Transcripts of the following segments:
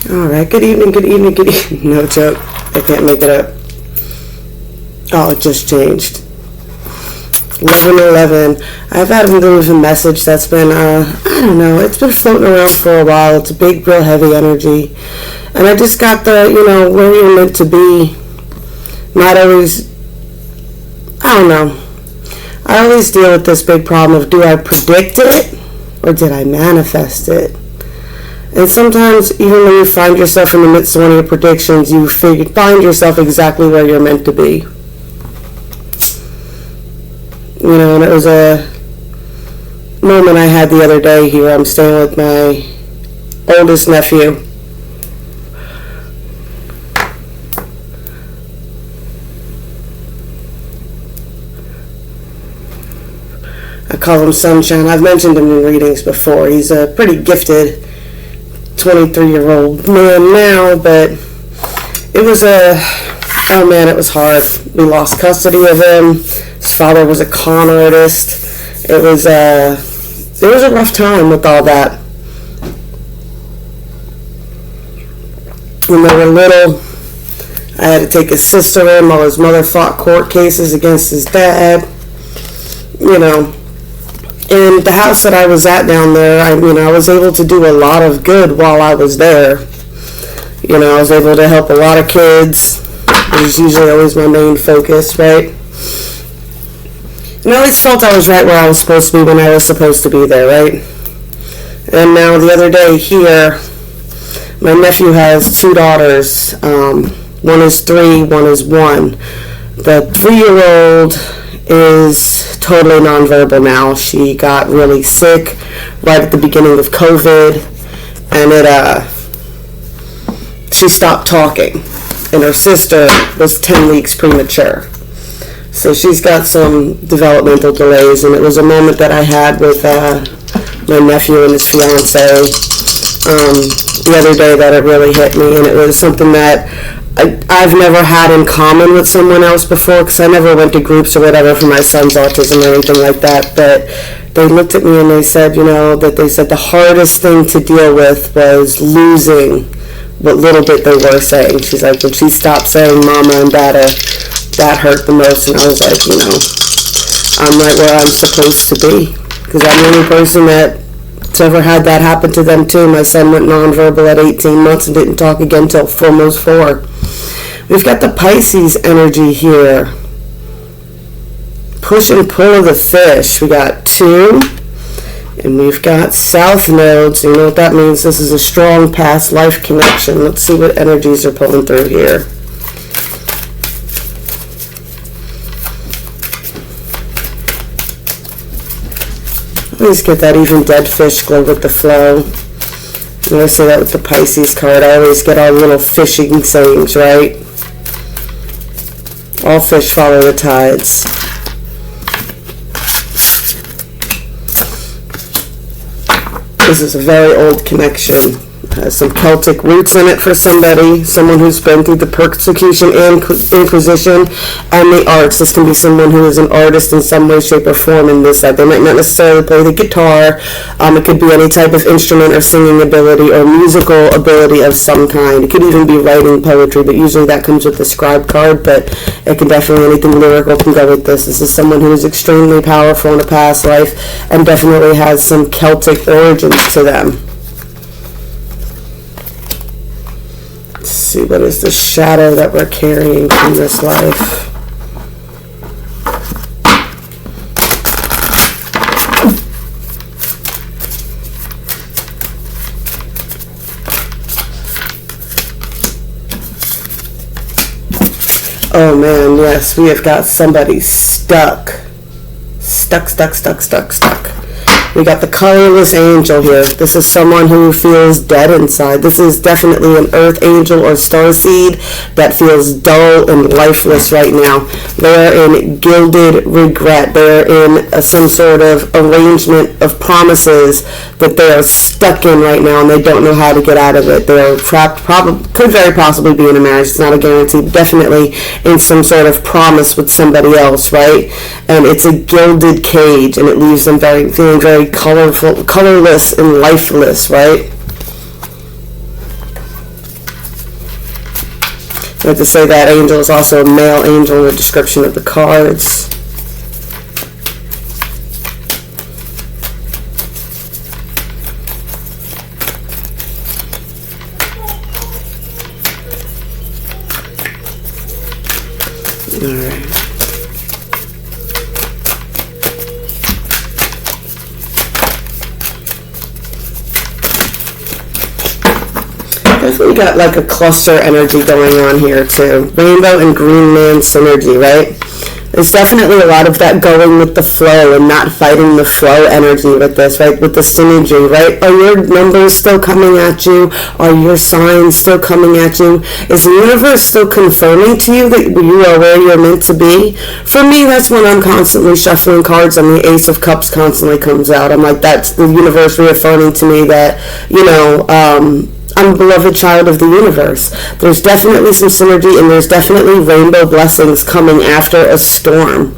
Alright, good evening, good evening, good evening. No joke. I can't make it up. Oh, it just changed. 11:11. I've had a little message that's been, I don't know, it's been floating around for a while. It's a big, real heavy energy. And I just got the, where you're meant to be. Not always, I don't know. I always deal with this big problem of, do I predict it or did I manifest it? And sometimes, even when you find yourself in the midst of one of your predictions, you find yourself exactly where you're meant to be. And it was a moment I had the other day here. I'm staying with my oldest nephew. I call him Sunshine. I've mentioned him in readings before. He's a pretty gifted 23-year-old man now, but it was it was hard. We lost custody of him. His father was a con artist. It was a rough time with all that. When they were little, I had to take his sister in while his mother fought court cases against his dad. In the house that I was at down there, I was able to do a lot of good while I was there. I was able to help a lot of kids, which is usually always my main focus, right? And I always felt I was right where I was supposed to be when I was supposed to be there, right? And now the other day here, my nephew has 2 daughters. One is 3, one is 1. The 3-year-old is totally nonverbal now. She got really sick right at the beginning of COVID, and she stopped talking, and her sister was 10 weeks premature. So she's got some developmental delays, and it was a moment that I had with my nephew and his fiance the other day that it really hit me, and it was something that I've never had in common with someone else before, because I never went to groups or whatever for my son's autism or anything like that, but they looked at me and they said, the hardest thing to deal with was losing what little bit they were saying. She's like, when she stopped saying mama and dada, that hurt the most, and I was like, I'm right where I'm supposed to be, because I'm the only person that's ever had that happen to them too. My son went nonverbal at 18 months and didn't talk again until almost 4. We've got the Pisces energy here. Push and pull of the fish. We got 2. And we've got south nodes. You know what that means? This is a strong past life connection. Let's see what energies are pulling through here. Always get that even dead fish glow with the flow. And I say that with the Pisces card. I always get our little fishing sayings, right? All fish follow the tides. This is a very old connection. Has some Celtic roots in it for somebody, someone who's been through the persecution and Inquisition and the arts. This can be someone who is an artist in some way, shape, or form in this side. They might not necessarily play the guitar. It could be any type of instrument or singing ability or musical ability of some kind. It could even be writing poetry, but usually that comes with the scribe card, but it can definitely, anything lyrical can go with this. This is someone who is extremely powerful in a past life and definitely has some Celtic origins to them. Let's see, what is the shadow that we're carrying from this life? Oh man, yes, we have got somebody stuck. Stuck. We got the Colorless Angel here. This is someone who feels dead inside. This is definitely an earth angel or starseed that feels dull and lifeless right now. They are in gilded regret. They are in some sort of arrangement of promises that they are stuck in right now, and they don't know how to get out of it. They are trapped, could very possibly be in a marriage. It's not a guarantee. Definitely in some sort of promise with somebody else, right? And it's a gilded cage, and it leaves them feeling very colorful, colorless, and lifeless, right? like to say that angel is also a male angel in the description of the cards. Alright. Definitely got like a cluster energy going on here too. Rainbow and green man synergy, right? There's definitely a lot of that going with the flow and not fighting the flow energy with this, right? With the synergy, right? Are your numbers still coming at you? Are your signs still coming at you? Is the universe still confirming to you that you are where you're meant to be? For me, that's when I'm constantly shuffling cards and the Ace of Cups constantly comes out. I'm like, that's the universe reaffirming to me that, I'm a beloved child of the universe. There's definitely some synergy, and there's definitely rainbow blessings coming after a storm.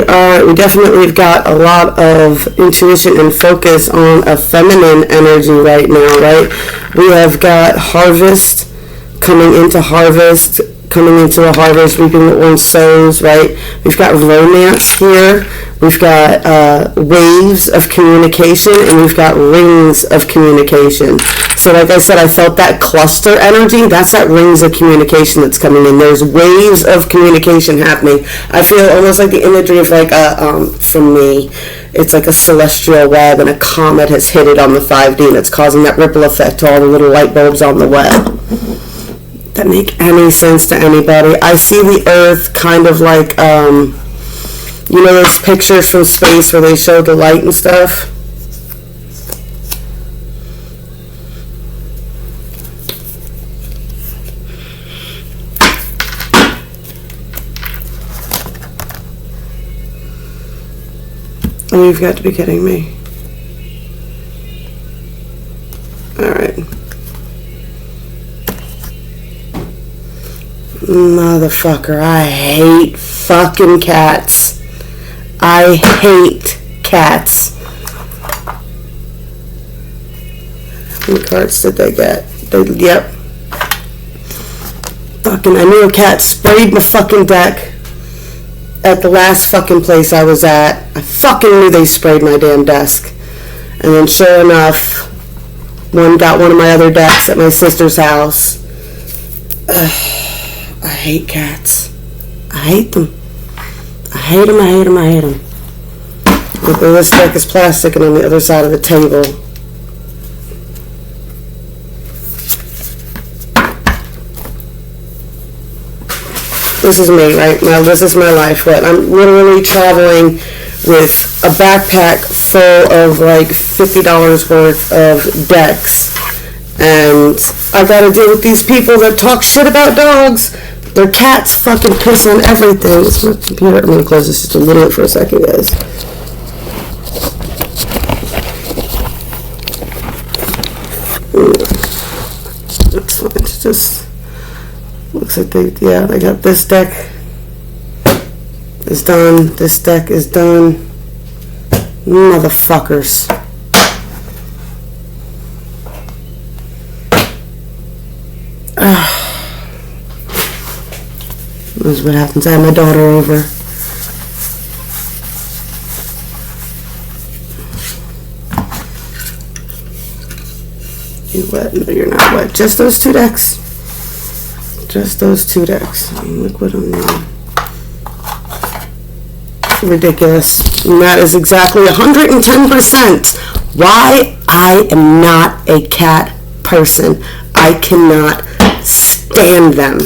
Alright, we definitely have got a lot of intuition and focus on a feminine energy right now, right? We have got harvest, coming into a harvest, reaping what one sows, right? We've got romance here. We've got waves of communication, and we've got rings of communication. So like I said, I felt that cluster energy. That's that rings of communication that's coming in. There's waves of communication happening. I feel almost like the imagery of like for me, it's like a celestial web and a comet has hit it on the 5D and it's causing that ripple effect to all the little light bulbs on the web. That make any sense to anybody? I see the earth kind of like, those pictures from space where they show the light and stuff? Oh, you've got to be kidding me. Alright. Motherfucker, I hate fucking cats. I hate cats. How many cards did they get? Yep. Fucking, I knew a cat sprayed my fucking deck at the last fucking place I was at. I fucking knew they sprayed my damn desk. And then sure enough, one got one of my other decks at my sister's house. I hate cats. I hate them. I hate them, I hate them, I hate them. Look, this deck is plastic and on the other side of the table. This is me right now. This is my life. But I'm literally traveling with a backpack full of like $50 worth of decks. And I gotta deal with these people that talk shit about dogs. Their cats fucking piss on everything. It's my computer. I'm gonna close this just a little bit for a second, guys. That's fine. It's just looks like they got this deck is done. This deck is done. Motherfuckers. This is what happens. I had my daughter over. You wet? No, you're not wet. Just those two decks. Just those two decks. Liquid on there. Ridiculous. And that is exactly 110% why I am not a cat person. I cannot stand them.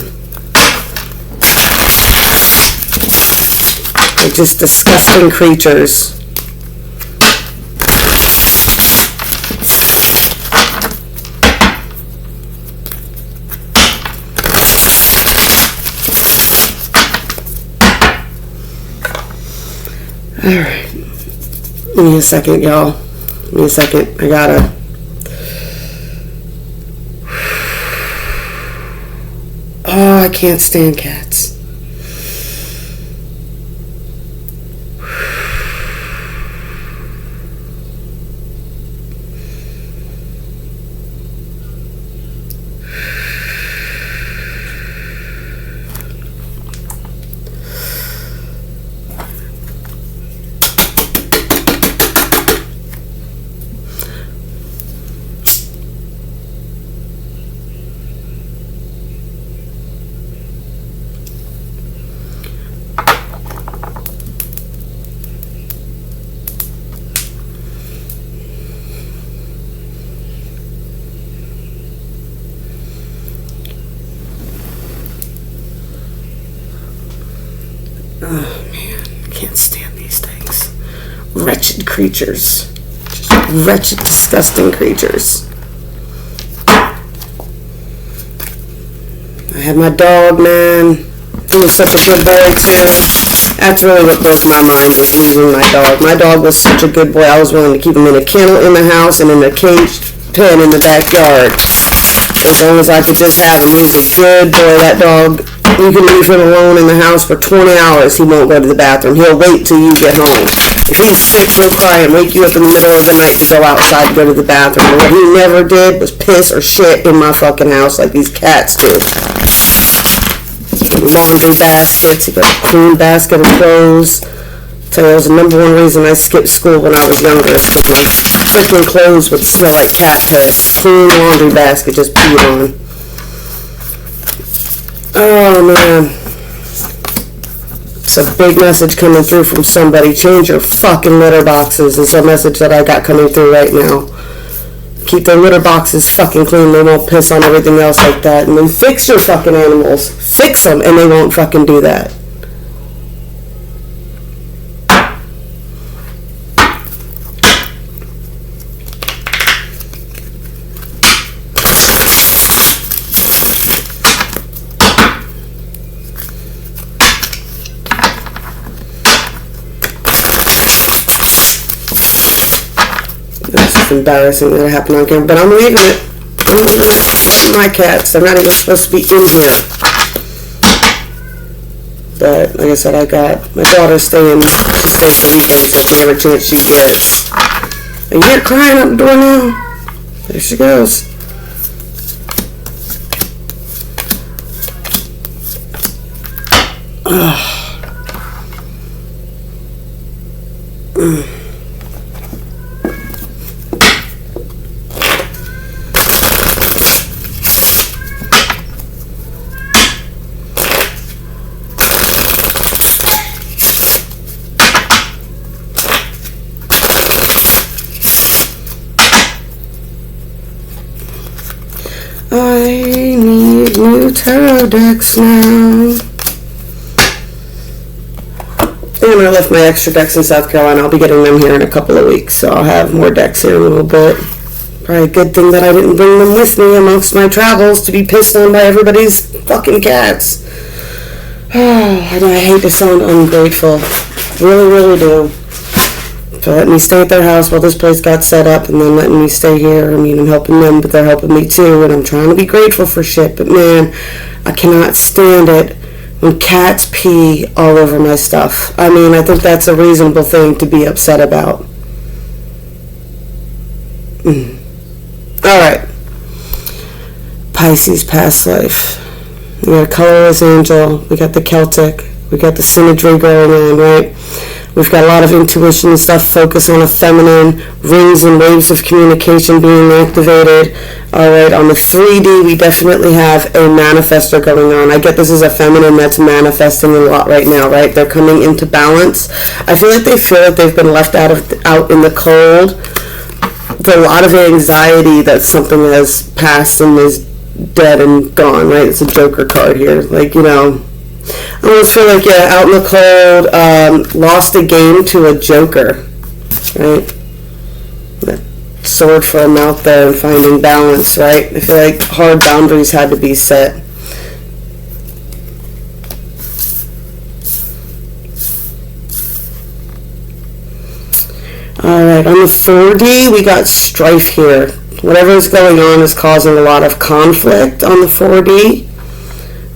They're just disgusting creatures. Alright. Give me a second, y'all. Give me a second. I gotta. I can't stand cats. Oh man, I can't stand these things. Wretched creatures. Just wretched, disgusting creatures. I had my dog, man. He was such a good boy too. That's really what broke my mind, was losing my dog. My dog was such a good boy. I was willing to keep him in a kennel in the house and in a cage pen in the backyard. As long as I could just have him. He was a good boy, that dog. You can leave him alone in the house for 20 hours. He won't go to the bathroom. He'll wait till you get home. If he's sick, he'll cry and wake you up in the middle of the night to go outside and go to the bathroom. And what he never did was piss or shit in my fucking house like these cats do. Laundry baskets. He got a clean basket of clothes. So that was the number one reason I skipped school when I was younger. Because my freaking clothes would smell like cat piss. Clean laundry basket, just peed on. Oh man. It's a big message coming through from somebody. Change your fucking litter boxes is a message that I got coming through right now. Keep their litter boxes fucking clean. They won't piss on everything else like that. And then fix your fucking animals. Fix them and they won't fucking do that. Embarrassing that it happened on camera, but I'm leaving it. I'm leaving it. My cats, they're not even supposed to be in here. But like I said, I got my daughter staying. She stays the weekends every chance she gets. And you hear crying up the door now? There she goes. I need new tarot decks now. And I left my extra decks in South Carolina. I'll be getting them here in a couple of weeks, so I'll have more decks here in a little bit. Probably a good thing that I didn't bring them with me amongst my travels to be pissed on by everybody's fucking cats. Oh, I hate to sound ungrateful. Really, really do. For letting me stay at their house while this place got set up and then letting me stay here. I mean, I'm helping them, but they're helping me too, and I'm trying to be grateful for shit, but man, I cannot stand it when cats pee all over my stuff. I mean, I think that's a reasonable thing to be upset about. Alright. Pisces past life. We got a Colorless Angel, we got the Celtic, we got the symmetry going on, right? We've got a lot of intuition and stuff, focus on a feminine, rings and waves of communication being activated. Alright, on the 3D, we definitely have a manifestor going on. I get this is a feminine that's manifesting a lot right now, right? They're coming into balance. I feel like they've been left out in the cold. There's a lot of anxiety that something has passed and is dead and gone, right? It's a Joker card here. Like, you know, I almost feel like, yeah, out in the cold, lost a game to a Joker, right? That sword for a mouth there and finding balance, right? I feel like hard boundaries had to be set. Alright, on the 4D, we got strife here. Whatever is going on is causing a lot of conflict on the 4D.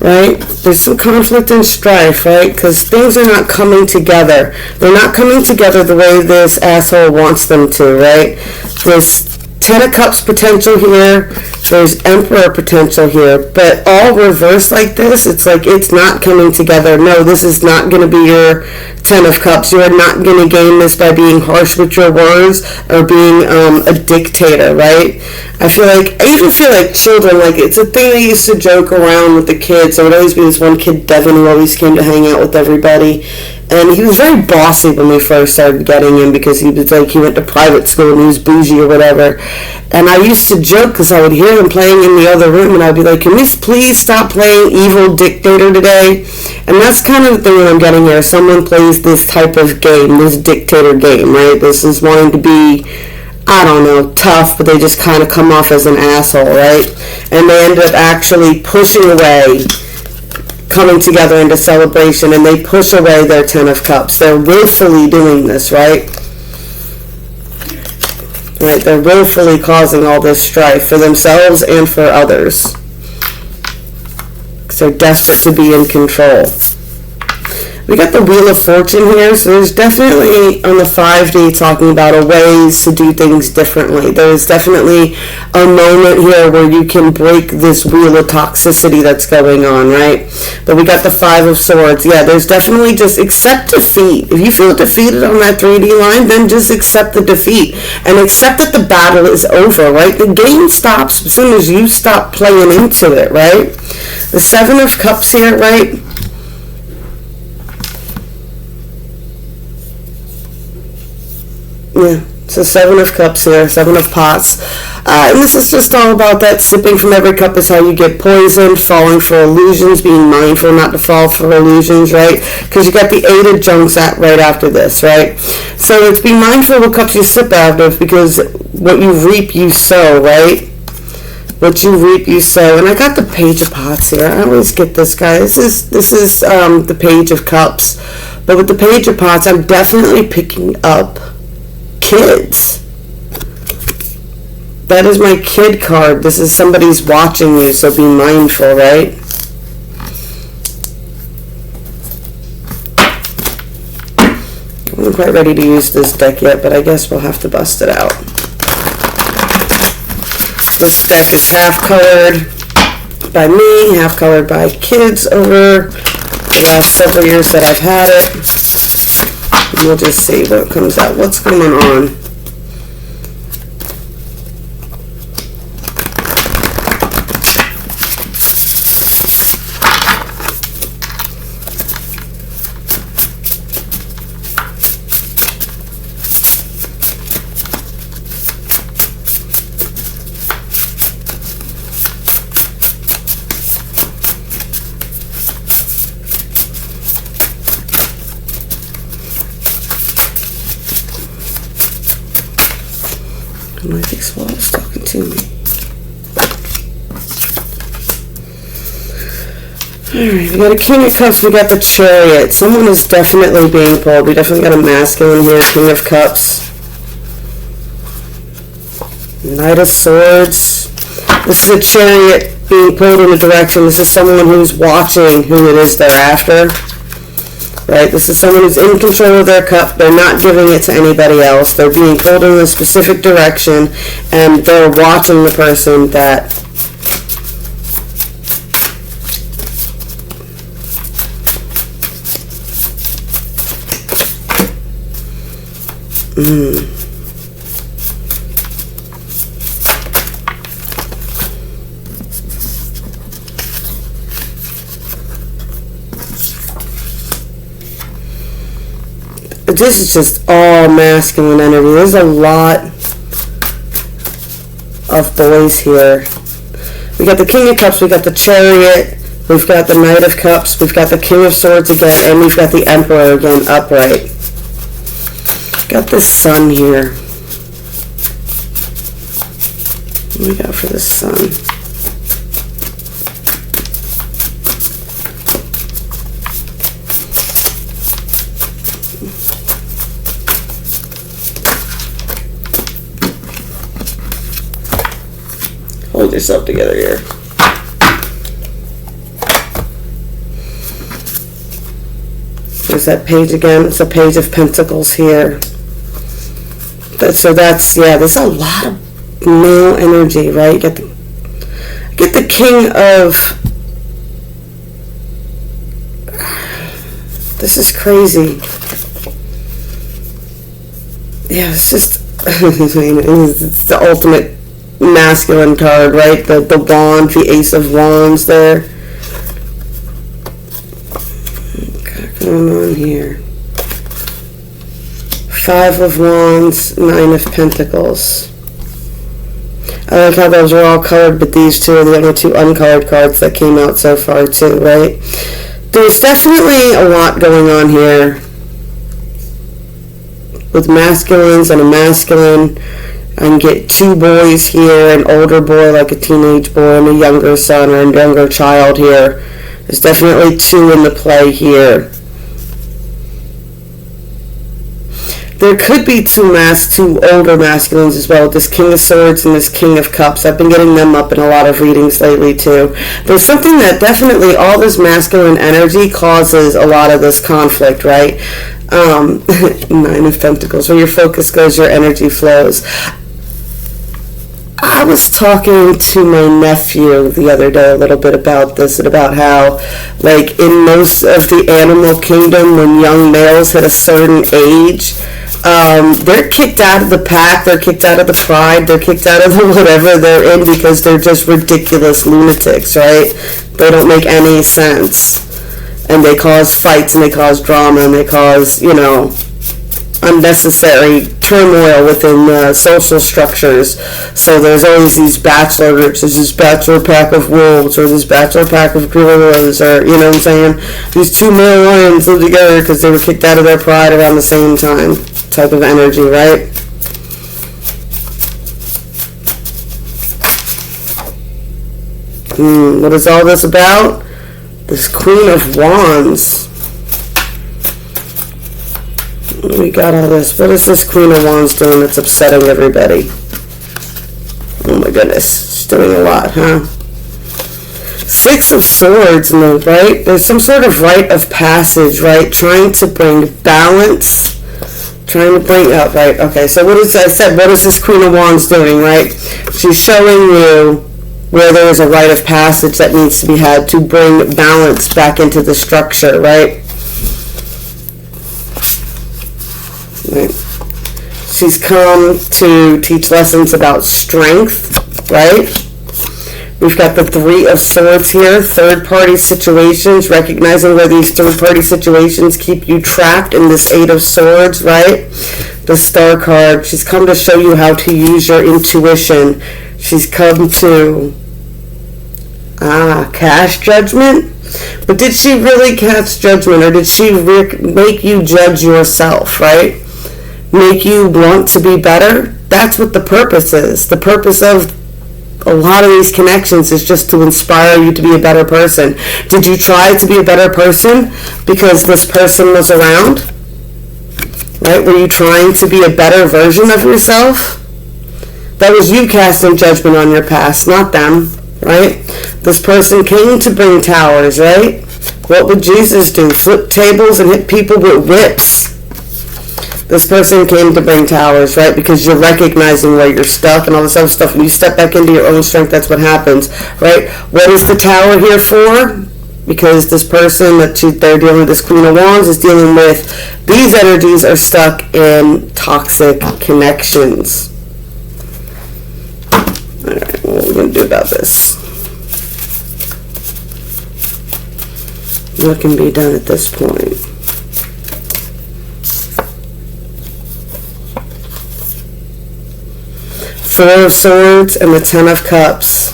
right? There's some conflict and strife, right? Because things are not coming together. They're not coming together the way this asshole wants them to, right? There's Ten of Cups potential here. There's Emperor potential here. But all reversed like this, it's like it's not coming together. No, this is not going to be your Ten of Cups. You are not going to gain this by being harsh with your words or being a dictator, right? I even feel like children, like it's a thing they used to joke around with the kids. There would always be this one kid, Devin, who always came to hang out with everybody. And he was very bossy when we first started getting him because he was like, he went to private school and he was bougie or whatever. And I used to joke because I would hear them playing in the other room and I'd be like, can we please stop playing evil dictator today? And that's kind of the thing that I'm getting here. Someone plays this type of game, this dictator game, right? This is wanting to be, I don't know, tough, but they just kind of come off as an asshole, right? And they end up actually pushing away, coming together into celebration, and they push away their Ten of Cups. They're willfully doing this, right? Right, they're willfully causing all this strife for themselves and for others. Because they're desperate to be in control. We got the Wheel of Fortune here, so there's definitely on the 5D talking about ways to do things differently. There's definitely a moment here where you can break this wheel of toxicity that's going on, right? But we got the 5 of Swords. Yeah, there's definitely just accept defeat. If you feel defeated on that 3D line, then just accept the defeat. And accept that the battle is over, right? The game stops as soon as you stop playing into it, right? The 7 of Cups here, right? Yeah, so 7 of Cups here, 7 of Pots. And this is just all about that sipping from every cup is how you get poisoned, falling for illusions, being mindful not to fall for illusions, right? Because you got the 8 of Junks right after this, right? So it's be mindful what cups you sip out of because what you reap, you sow, right? What you reap, you sow. And I got the Page of Pots here. I always get this, guy. This is the Page of Cups. But with the Page of Pots, I'm definitely picking up kids. That is my kid card. This is somebody's watching you, so be mindful, right? I'm not quite ready to use this deck yet, but I guess we'll have to bust it out. This deck is half colored by me, half colored by kids over the last several years that I've had it. And we'll just see what comes out. What's going on? I think Swallow's talking to me. Alright, we got a King of Cups, we got the Chariot. Someone is definitely being pulled. We definitely got a masculine here, King of Cups. Knight of Swords. This is a Chariot being pulled in a direction. This is someone who's watching who it is they're after. Right, this is someone who's in control of their cup. They're not giving it to anybody else. They're being pulled in a specific direction, and they're watching the person that this is just all masculine energy. There's a lot of boys here. We got the King of Cups, we got the Chariot, we've got the Knight of Cups, we've got the King of Swords again, and we've got the Emperor again upright. Got the Sun here. What do we got for the Sun? Hold yourself together here. There's that page again. It's a page of pentacles here. So that's, yeah, there's a lot of male energy, right? Get the king of... This is crazy. Yeah, it's just... it's the ultimate masculine card, right? The wand, the ace of wands there. What's going on here? 5 of wands, 9 of pentacles. I like how those are all colored, but these two are the only 2 uncolored cards that came out so far too, right? There's definitely a lot going on here with masculines and a masculine. I can get 2 boys here, an older boy like a teenage boy and a younger son or a younger child here. There's definitely 2 in the play here. There could be 2 older masculines as well, this King of Swords and this King of Cups. I've been getting them up in a lot of readings lately too. There's something that definitely all this masculine energy causes a lot of this conflict, right? 9 of Pentacles. Where your focus goes, your energy flows. I was talking to my nephew the other day a little bit about this and about how, like, in most of the animal kingdom, when young males hit a certain age, they're kicked out of the pack, they're kicked out of the pride, they're kicked out of the whatever they're in because they're just ridiculous lunatics, right? They don't make any sense. And they cause fights and they cause drama and they cause, unnecessary turmoil within social structures. So there's always these bachelor groups. There's this bachelor pack of wolves or this bachelor pack of gorillas, or, you know what I'm saying? These 2 male lions live together because they were kicked out of their pride around the same time. Type of energy, right? What is all this about? This Queen of Wands. We got all this. What is this Queen of Wands doing that's upsetting everybody? Oh my goodness. She's doing a lot, huh? 6 of Swords, right? There's some sort of rite of passage, right? Trying to bring balance. Trying to bring up, right? Okay, so what is this Queen of Wands doing, right? She's showing you where there is a rite of passage that needs to be had to bring balance back into the structure, right? Right. She's come to teach lessons about strength, right? We've got the 3 of Swords here, third-party situations, recognizing where these third-party situations keep you trapped in this 8 of Swords, right? The Star card. She's come to show you how to use your intuition. She's come to cast judgment. But did she really cast judgment, or did she make you judge yourself, right? Make you want to be better? That's what the purpose is. The purpose of a lot of these connections is just to inspire you to be a better person. Did you try to be a better person because this person was around? Right? Were you trying to be a better version of yourself? That was you casting judgment on your past, not them, right? This person came to bring towers, right? What would Jesus do? Flip tables and hit people with whips. This person came to bring towers, right? Because you're recognizing where you're stuck and all this other stuff. When you step back into your own strength, that's what happens, right? What is the tower here for? Because this person that they're dealing with, this Queen of Wands, is dealing with, these energies are stuck in toxic connections. Alright, what are we going to do about this? What can be done at this point? 4 of Swords and the 10 of Cups.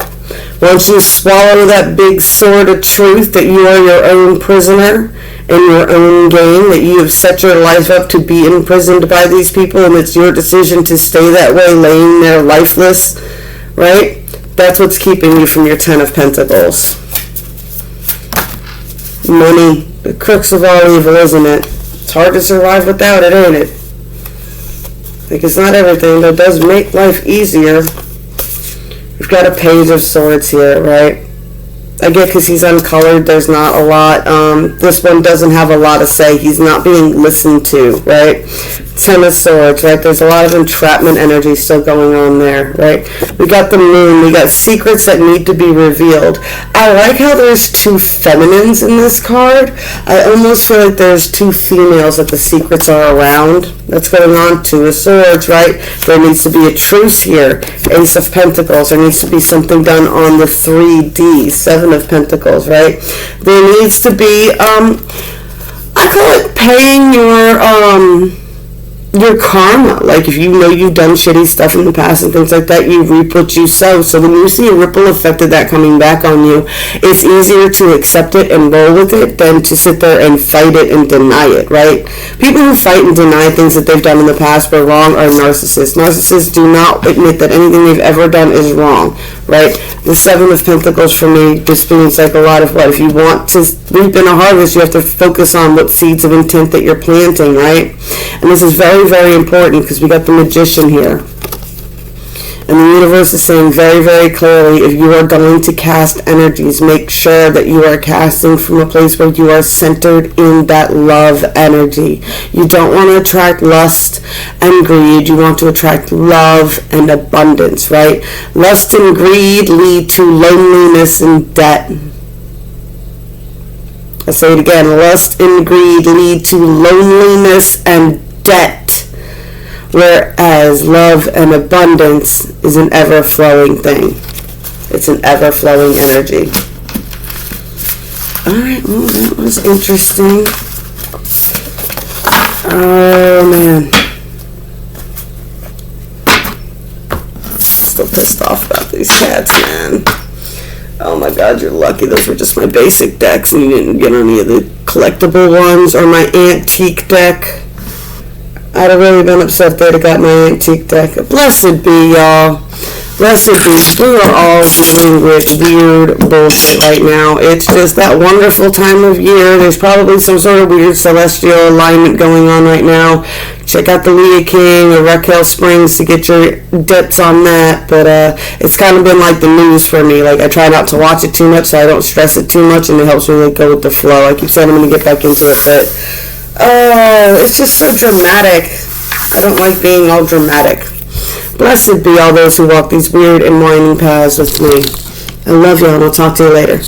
Once you swallow that big sword of truth that you are your own prisoner in your own game, that you have set your life up to be imprisoned by these people, and it's your decision to stay that way, laying there lifeless, right? That's what's keeping you from your 10 of Pentacles. Money, the crux of all evil, isn't it? It's hard to survive without it, ain't it? Like, it's not everything, but it does make life easier. We've got a Page of Swords here, right? I get because he's uncolored, there's not a lot. This one doesn't have a lot to say. He's not being listened to, right? Ten of Swords, right? There's a lot of entrapment energy still going on there, right? We got the Moon. We got secrets that need to be revealed. I like how there's two feminines in this card. I almost feel like there's two females that the secrets are around. That's going on. Two of Swords, right? There needs to be a truce here. Ace of Pentacles. There needs to be something done on the 3D. Seven of Pentacles, right? There needs to be, I call it paying your karma. Like, if you know you've done shitty stuff in the past and things like that, you reap what you sow. So when you see a ripple effect of that coming back on you, it's easier to accept it and roll with it than to sit there and fight it and deny it, right? People who fight and deny things that they've done in the past were wrong are narcissists. Narcissists do not admit that anything they've ever done is wrong, right? The Seven of Pentacles for me just means like a lot of what? If you want to reap in a harvest, you have to focus on what seeds of intent that you're planting, right? And this is very, very important because we got the Magician here. And the universe is saying very, very clearly, if you are going to cast energies, make sure that you are casting from a place where you are centered in that love energy. You don't want to attract lust and greed. You want to attract love and abundance, right? Lust and greed lead to loneliness and debt. I'll say it again. Lust and greed lead to loneliness and debt. Whereas love and abundance is an ever-flowing thing. It's an ever-flowing energy. Alright, well, that was interesting. Oh, man. Still pissed off about these cats, man. Oh my god, you're lucky. Those were just my basic decks and you didn't get any of the collectible ones or my antique deck. I'd have really been upset if they'd have got my antique deck. Blessed be, y'all. Blessed be. We are all dealing with weird bullshit right now. It's just that wonderful time of year. There's probably some sort of weird celestial alignment going on right now. Check out the Leah King or Raquel Springs to get your dips on that. But it's kind of been like the news for me. Like, I try not to watch it too much so I don't stress it too much, and it helps me like go with the flow. I keep saying I'm going to get back into it, but it's just so dramatic. I don't like being all dramatic. Blessed be all those who walk these weird and winding paths with me. I love y'all, and I'll talk to you later.